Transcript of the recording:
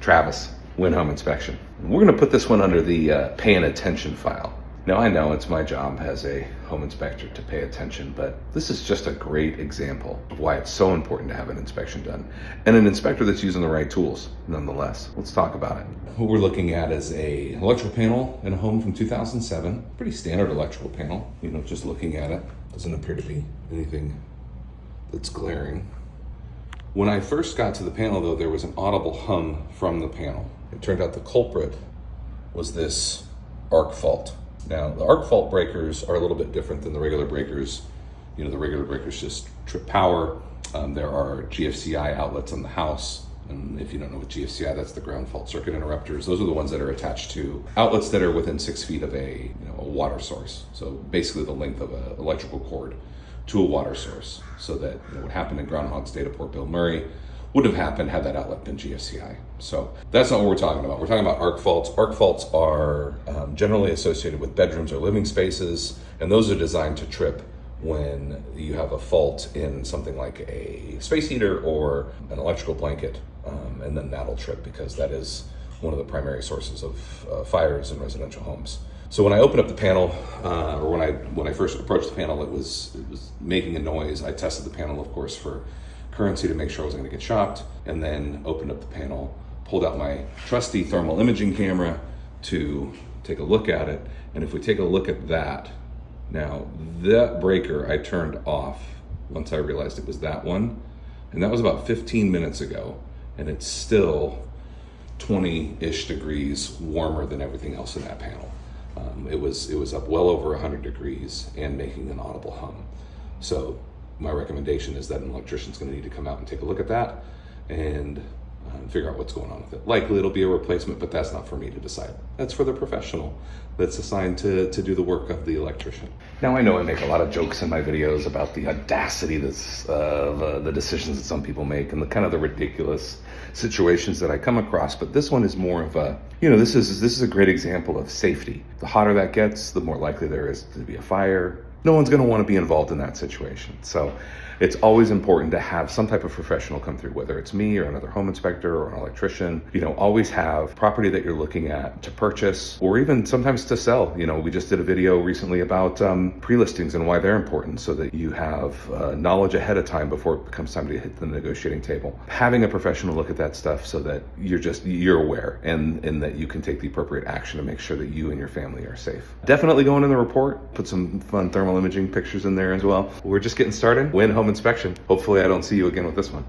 Travis, Win Home Inspection. We're gonna put this one under the paying attention file. Now I know it's my job as a home inspector to pay attention, but this is just a great example of why it's so important to have an inspection done and an inspector that's using the right tools nonetheless. Let's talk about it. What we're looking at is an electrical panel in a home from 2007. Pretty standard electrical panel, just looking at it. Doesn't appear to be anything that's glaring. When I first got to the panel though, there was an audible hum from the panel. It turned out the culprit was this arc fault. Now, the arc fault breakers are a little bit different than the regular breakers. The regular breakers just trip power. There are GFCI outlets on the house. And if you don't know what GFCI, that's the ground fault circuit interrupters. Those are the ones that are attached to outlets that are within 6 feet of a water source. So basically the length of an electrical cord to a water source. So that what happened in Groundhog's Day to Port Bill Murray would have happened had that outlet been GFCI. So that's not what we're talking about. We're talking about arc faults. Arc faults are generally associated with bedrooms or living spaces, and those are designed to trip when you have a fault in something like a space heater or an electrical blanket, and then that'll trip because that is one of the primary sources of fires in residential homes. So when I opened up the panel, or when I first approached the panel, it was making a noise. I tested the panel, of course, for currency to make sure I wasn't going to get shocked, and then opened up the panel, pulled out my trusty thermal imaging camera to take a look at it. And if we take a look at that, now that breaker I turned off once I realized it was that one, and that was about 15 minutes ago, and it's still 20-ish degrees warmer than everything else in that panel. It was up well over 100 degrees and making an audible hum. So my recommendation is that an electrician's going to need to come out and take a look at that and figure out what's going on with it. Likely it'll be a replacement, but that's not for me to decide. That's for the professional that's assigned to do the work of the electrician. Now I know I make a lot of jokes in my videos about the audacity of the decisions that some people make and the kind of the ridiculous situations that I come across, but this one is more of a, this is a great example of safety. The hotter that gets, the more likely there is to be a fire. No one's going to want to be involved in that situation. So it's always important to have some type of professional come through, whether it's me or another home inspector or an electrician. Always have property that you're looking at to purchase or even sometimes to sell. We just did a video recently about pre-listings and why they're important, so that you have knowledge ahead of time before it becomes time to hit the negotiating table. Having a professional look at that stuff so that you're aware and that you can take the appropriate action to make sure that you and your family are safe. Definitely go in the report, put some fun thermal imaging pictures in there as well. We're just getting started. Win Home Inspection. Hopefully I don't see you again with this one.